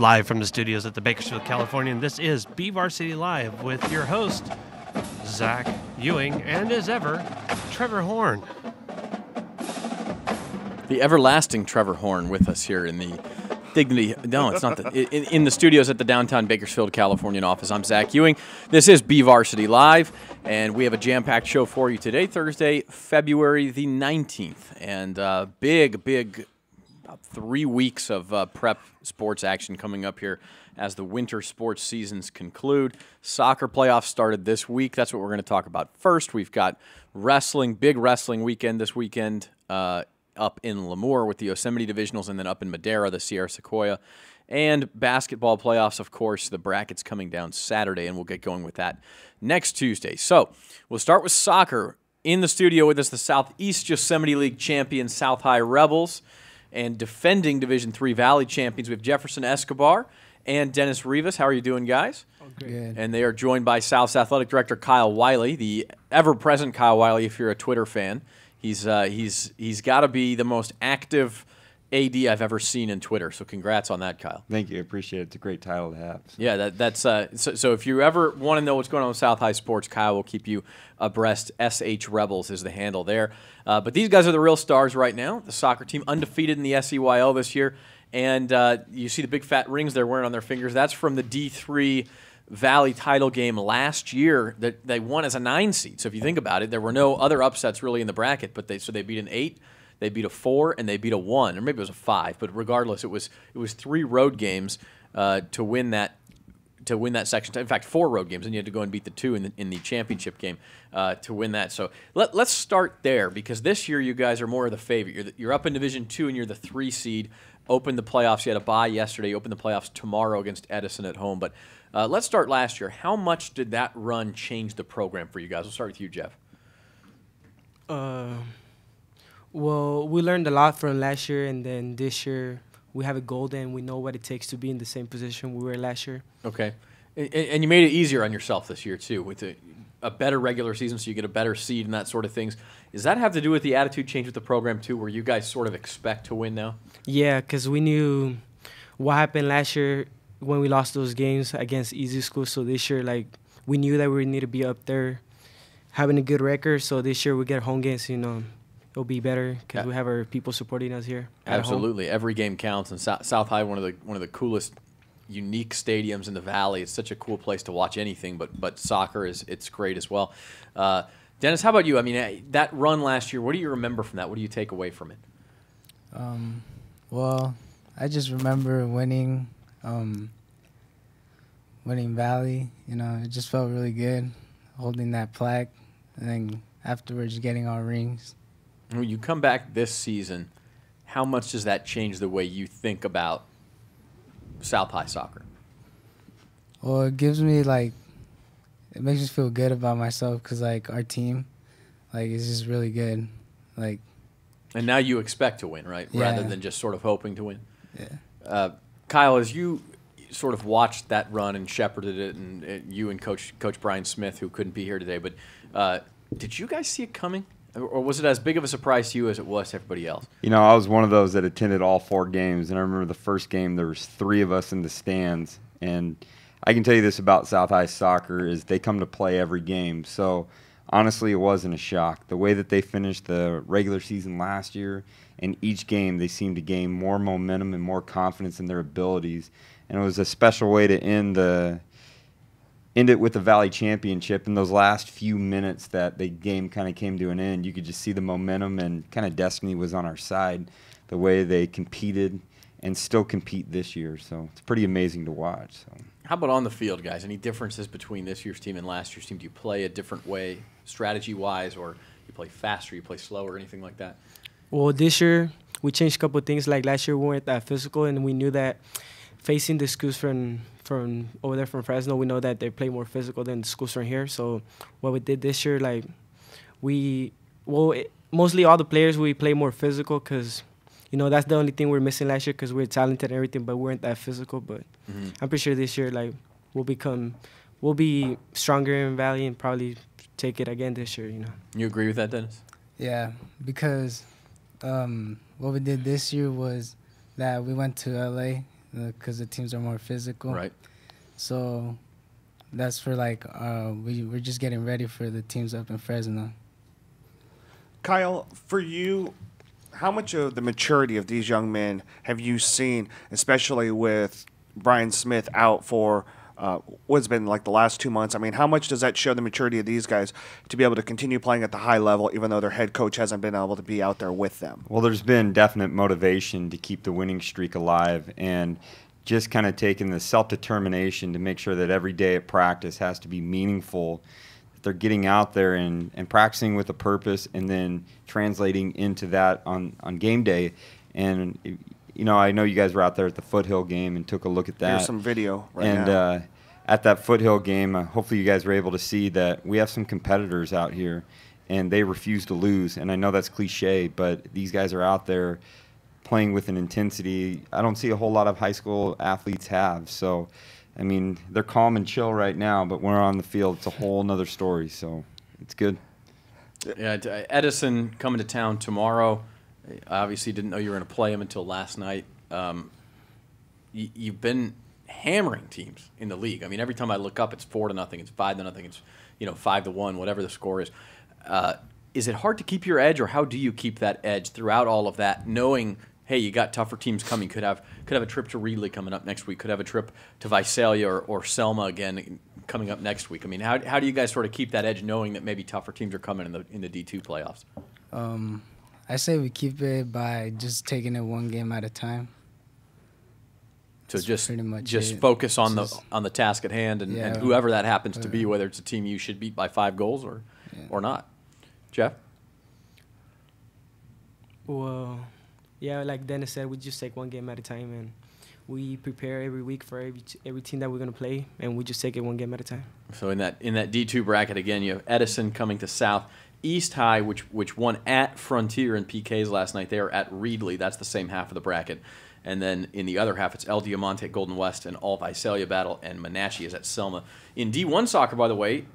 Live from the studios at the Bakersfield, California, and this is BVarsity Live with your host, Zach Ewing, and as ever, Trevor Horn. The everlasting Trevor Horn with us here in the Dignity. No, it's not. In the studios at the downtown Bakersfield, Californian office. I'm Zach Ewing. This is BVarsity Live, and we have a jam-packed show for you today, Thursday, February the 19th. And big, about 3 weeks of prep sports action coming up here as the winter sports seasons conclude. Soccer playoffs started this week. That's what we're going to talk about first. We've got wrestling, big wrestling weekend this weekend up in Lemoore with the Yosemite Divisionals, and then up in Madera, the Sierra Sequoia. And basketball playoffs, of course, the brackets coming down Saturday, and we'll get going with that next Tuesday. So we'll start with soccer. In the studio with us, the Southeast Yosemite League champion South High Rebels, and defending Division III Valley champions. We have Jefferson Escobar and Denis Rivas. How are you doing, guys? Oh, good. And they are joined by South's athletic director Kyle Wylie, the ever-present Kyle Wylie if you're a Twitter fan. He's got to be the most active AD I've ever seen in Twitter. So congrats on that, Kyle. Thank you. I appreciate it. It's a great title to have. Yeah, that's so if you ever want to know what's going on with South High Sports, Kyle will keep you abreast. SH Rebels is the handle there. But these guys are the real stars right now. The soccer team undefeated in the SEYL this year. And you see the big fat rings they're wearing on their fingers. That's from the D3 Valley title game last year that they won as a 9 seed. So if you think about it, there were no other upsets really in the bracket, but they beat an 8, they beat a 4, and they beat a 1, or maybe it was a 5. But regardless, it was 3 road games to win that section. In fact, 4 road games, and you had to go and beat the 2 in the championship game to win that. So let's start there, because this year you guys are more of the favorite. You're up in Division II, and you're the 3 seed. Opened the playoffs. You had a bye yesterday. You opened the playoffs tomorrow against Edison at home. But let's start last year. How much did that run change the program for you guys? We'll start with you, Jeff. Well, we learned a lot from last year, and then this year we have a goal, and we know what it takes to be in the same position we were last year. Okay. And you made it easier on yourself this year, too, with a better regular season, so you get a better seed and that sort of things. Does that have to do with the attitude change with the program, too, where you guys sort of expect to win now? Yeah, because we knew what happened last year when we lost those games against easy schools. So this year, we knew that we need to be up there having a good record. So this year we get home games, it'll be better because we have our people supporting us here. Absolutely. Every game counts. And South High, one of the coolest, unique stadiums in the Valley. It's such a cool place to watch anything, but soccer it's great as well. Denis, how about you? I mean, that run last year, what do you remember from that? What do you take away from it? Well, I just remember winning Valley. It just felt really good holding that plaque, and then afterwards getting our rings. When you come back this season, how much does that change the way you think about South High soccer? Well, it gives me, it makes me feel good about myself because, our team, is just really good. And now you expect to win, right? Yeah. Rather than just sort of hoping to win. Yeah. Kyle, as you sort of watched that run and shepherded it, and you and Coach Brian Smith, who couldn't be here today, but did you guys see it coming? Or was it as big of a surprise to you as it was to everybody else? I was one of those that attended all 4 games, and I remember the first game there was 3 of us in the stands. And I can tell you this about South High soccer is they come to play every game. So honestly, it wasn't a shock. The way that they finished the regular season last year, and each game they seemed to gain more momentum and more confidence in their abilities. And it was a special way to end it with the Valley Championship. In those last few minutes that the game kind of came to an end, you could just see the momentum and kind of destiny was on our side, the way they competed and still compete this year. So it's pretty amazing to watch. So. How about on the field, guys? Any differences between this year's team and last year's team? Do you play a different way strategy-wise, or you play faster, you play slower, anything like that? Well, this year we changed a couple of things. Like last year we weren't that physical, and we knew that facing the schools from over there from Fresno, we know that they play more physical than the schools from here. So what we did this year, mostly all the players, we play more physical because, that's the only thing we're missing last year because we're talented and everything, but we weren't that physical. But I'm pretty sure this year, we'll be stronger in Valley and probably take it again this year, You agree with that, Denis? Yeah, because what we did this year was that we went to LA because the teams are more physical. Right. So that's for like we're just getting ready for the teams up in Fresno. Kyle, for you, how much of the maturity of these young men have you seen, especially with Brian Smith out for what's been like the last 2 months? I mean, how much does that show the maturity of these guys to be able to continue playing at the high level, even though their head coach hasn't been able to be out there with them? Well, there's been definite motivation to keep the winning streak alive, and just kind of taking the self-determination to make sure that every day at practice has to be meaningful. They're getting out there and practicing with a purpose, and then translating into that on game day. And you know, I know you guys were out there at the Foothill game and took a look at that. Here's some video right and, now. At that Foothill game, hopefully you guys were able to see that we have some competitors out here, and they refuse to lose. And I know that's cliche, but these guys are out there playing with an intensity I don't see a whole lot of high school athletes have. So, I mean, they're calm and chill right now, but when we're on the field, it's a whole nother story. So it's good. Yeah, Edison coming to town tomorrow. I obviously didn't know you were going to play him until last night. You've been hammering teams in the league. I mean, every time I look up, it's 4-0, it's 5-0, it's 5-1, whatever the score is. Is it hard to keep your edge, or how do you keep that edge throughout all of that, knowing, hey, you got tougher teams coming? Could have a trip to Reedley coming up next week. Could have a trip to Visalia or Selma again coming up next week. I mean, how do you guys sort of keep that edge, knowing that maybe tougher teams are coming in the D2 playoffs? I say we keep it by just taking it one game at a time. So That's pretty much just it. focus on the task at hand, and whoever that happens to be, whether it's a team you should beat by 5 goals or not. Jeff? Well, yeah, like Denis said, we just take one game at a time, and we prepare every week for every team that we're going to play, and we just take it one game at a time. So in that D2 bracket, again, you have Edison coming to South. East High, which won at Frontier in PKs last night. They are at Reedley. That's the same half of the bracket. And then in the other half, it's El Diamante at Golden West and All Visalia battle, and Menachie is at Selma. In D1 soccer, by the way,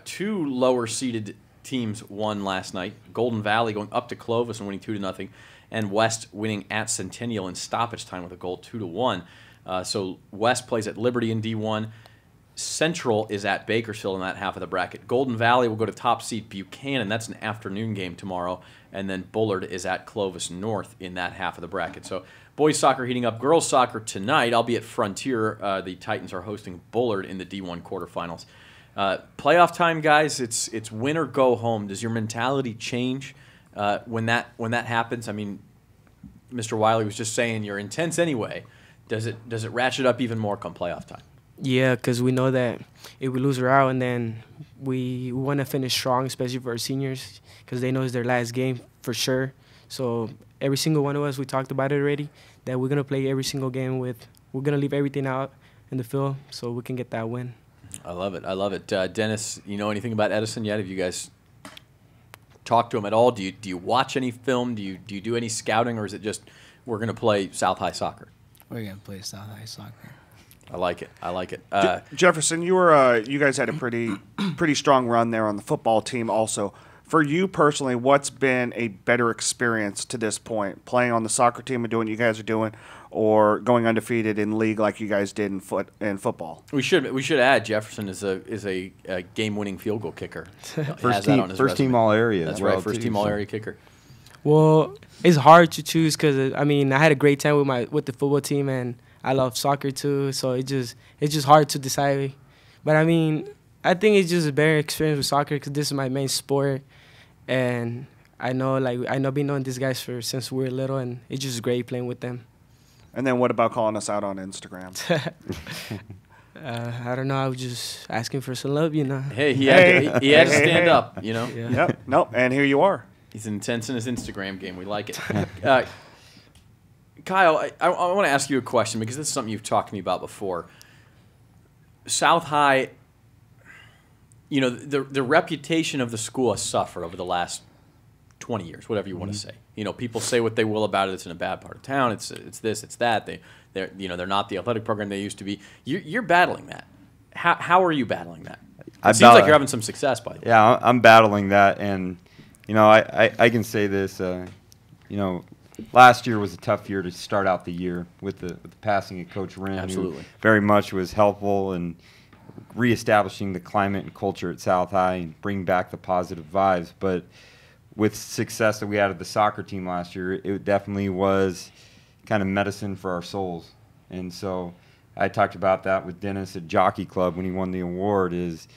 2 lower-seeded teams won last night. Golden Valley going up to Clovis and winning 2-0, and West winning at Centennial in stoppage time with a goal 2-1. So West plays at Liberty in D1. Central is at Bakersfield in that half of the bracket. Golden Valley will go to top seed Buchanan. That's an afternoon game tomorrow. And then Bullard is at Clovis North in that half of the bracket. So boys soccer heating up. Girls soccer tonight. I'll be at Frontier. The Titans are hosting Bullard in the D1 quarterfinals. Playoff time, guys. It's win or go home. Does your mentality change when that happens? I mean, Mr. Wylie was just saying you're intense anyway. Does it ratchet up even more come playoff time? Yeah, because we know that if we lose, we're out, and then we want to finish strong, especially for our seniors, because they know it's their last game for sure. So every single one of us, we talked about it already, that we're going to play every single game we're going to leave everything out in the field so we can get that win. I love it. I love it. Denis, you know anything about Edison yet? Have you guys talked to him at all? Do you watch any film? Do you do any scouting, or is it just we're going to play South High soccer? We're going to play South High soccer. I like it. I like it. Jefferson, you guys had a pretty strong run there on the football team also. For you personally, what's been a better experience to this point, playing on the soccer team and doing what you guys are doing, or going undefeated in league like you guys did in football? We should add Jefferson is a game-winning field goal kicker. First team all area. That's right. First team all area kicker. Well, it's hard to choose because I mean I had a great time with the football team, and I love soccer too, so it's just hard to decide. But I mean, I think it's just a better experience with soccer because this is my main sport, and I know been knowing these guys since we were little, and it's just great playing with them. And then what about calling us out on Instagram? I don't know. I was just asking for some love, you know. Hey, he had to stand up, you know. Yeah. Yep. Nope. And here you are. He's intense in his Instagram game. We like it. Kyle, I want to ask you a question because this is something you've talked to me about before. South High, you know, the reputation of the school has suffered over the last 20 years, whatever you want to say. You know, people say what they will about it. It's in a bad part of town. It's this, it's that. They're not the athletic program they used to be. You're battling that. How are you battling that? It seems like you're having some success by the way. Yeah, I'm battling that, and you know, I can say this. You know, last year was a tough year to start out the year with the passing of Coach Wren, Absolutely. who very much was helpful in reestablishing the climate and culture at South High and bring back the positive vibes. But with success that we had at the soccer team last year, it definitely was kind of medicine for our souls. And so I talked about that with Denis at Jockey Club when he won the award. Is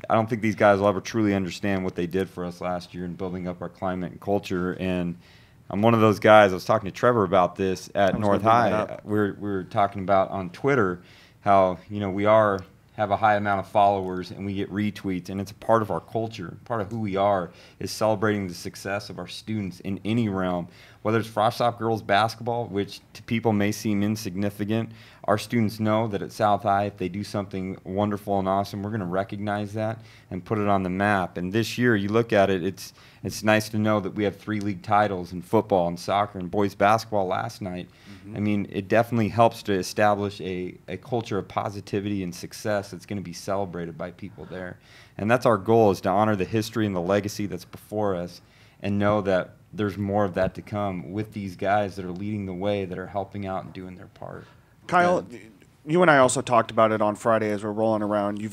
I don't think these guys will ever truly understand what they did for us last year in building up our climate and culture. And I'm one of those guys. I was talking to Trevor about this at North High. We were talking about on Twitter how we have a high amount of followers and we get retweets, and it's a part of our culture. Part of who we are is celebrating the success of our students in any realm, whether it's Froshop girls basketball, which to people may seem insignificant. Our students know that at South High, if they do something wonderful and awesome, we're going to recognize that and put it on the map. And this year, you look at it, it's nice to know that we have 3 league titles in football and soccer and boys basketball last night. I mean, it definitely helps to establish a culture of positivity and success that's going to be celebrated by people there. And that's our goal, is to honor the history and the legacy that's before us and know that there's more of that to come with these guys that are leading the way, that are helping out and doing their part. Kyle, you and I also talked about it on Friday as we're rolling around. You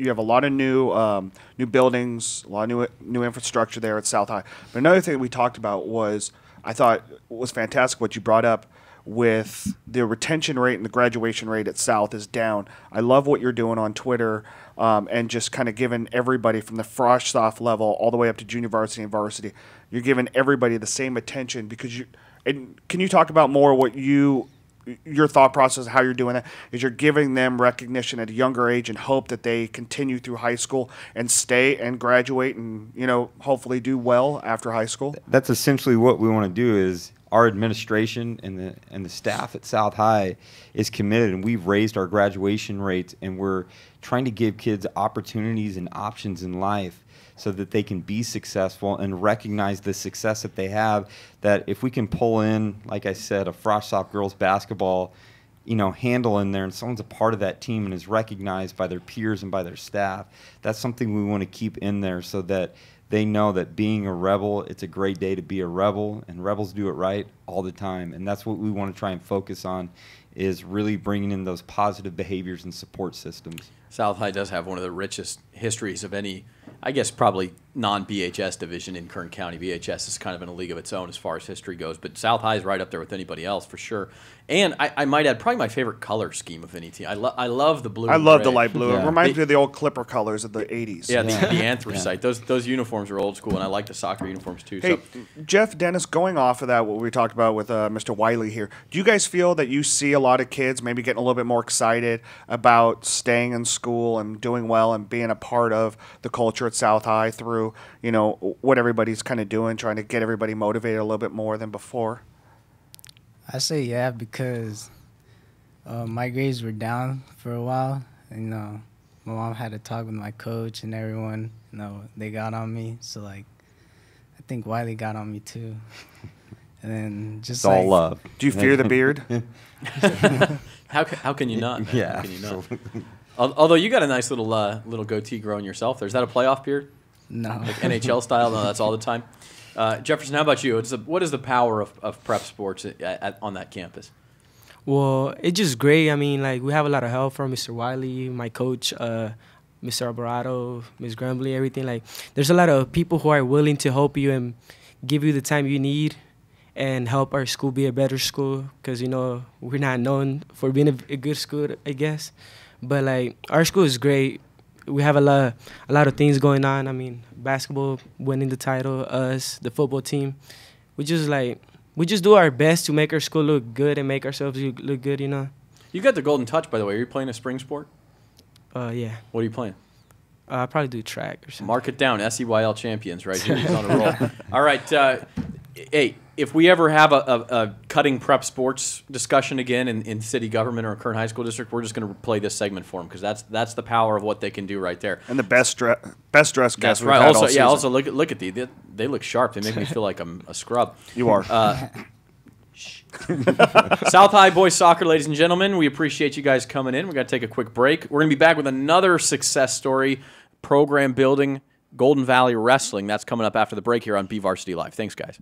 have a lot of new buildings, a lot of new infrastructure there at South High. But another thing we talked about was, I thought was fantastic what you brought up with the retention rate and the graduation rate at South is down. I love what you're doing on Twitter and just kind of giving everybody from the Froshsoft level all the way up to junior varsity and varsity. You're giving everybody the same attention because you. And can you talk about more what your thought process, how you're doing that? Is you're giving them recognition at a younger age and hope that they continue through high school and stay and graduate and hopefully do well after high school? That's essentially what we want to do. Is our administration and the staff at South High is committed, and we've raised our graduation rates, and we're trying to give kids opportunities and options in life so that they can be successful and recognize the success that they have. That if we can pull in, like I said, a Froshsoft girls basketball handle in there, and someone's a part of that team and is recognized by their peers and by their staff, that's something we want to keep in there so that they know that being a rebel, it's a great day to be a rebel, and rebels do it right all the time. And that's what we want to try and focus on, is really bringing in those positive behaviors and support systems. South High does have one of the richest histories of any, I guess, probably non-BHS division in Kern County. BHS is kind of in a league of its own as far as history goes, but South High is right up there with anybody else for sure. And I might add, probably my favorite color scheme of any team. I love the blue. I love the light blue. Yeah. It reminds me of the old Clipper colors of the 80s. Yeah, the anthracite. Yeah. Those uniforms are old school, and I like the soccer uniforms too. Hey, so. Jeff, Denis, going off of that, what we talked about with Mr. Wylie here, do you guys feel that you see a lot of kids maybe getting a little bit more excited about staying in school and doing well and being a part of the culture at South High through, what everybody's kind of doing, trying to get everybody motivated a little bit more than before? I say yeah, because my grades were down for a while. And, my mom had to talk with my coach and everyone. They got on me. So, I think Wylie got on me too. And then just it's all love. Do you fear the beard? How can you not? Man? Yeah. How can you not? Although you got a nice little goatee growing yourself there. Is that a playoff beard? No. Like NHL style? No, that's all the time. Jefferson, how about you? What is the power of prep sports on that campus? Well, it's just great. I mean, we have a lot of help from Mr. Wylie, my coach, Mr. Alvarado, Ms. Grumbly, everything. There's a lot of people who are willing to help you and give you the time you need and help our school be a better school because, we're not known for being a good school, I guess. But, our school is great. We have a lot of things going on. I mean, basketball winning the title, us, the football team. We just do our best to make our school look good and make ourselves look good, You got the golden touch, by the way. Are you playing a spring sport? Yeah. What are you playing? I'll probably do track or something. Mark it down. SEYL champions, right here. He's on a roll. All right. Hey, if we ever have a cutting prep sports discussion again in city government or Kern High School District, we're just going to play this segment for them because that's the power of what they can do right there. And the best dressed guys that's we've right. had Also, all season. yeah. Also, look at these. They look sharp. They make me feel like I'm a scrub. You are. South High boys soccer, ladies and gentlemen. We appreciate you guys coming in. We're going to take a quick break. We're going to be back with another success story, program building, Golden Valley Wrestling. That's coming up after the break here on BVarsity Live. Thanks, guys.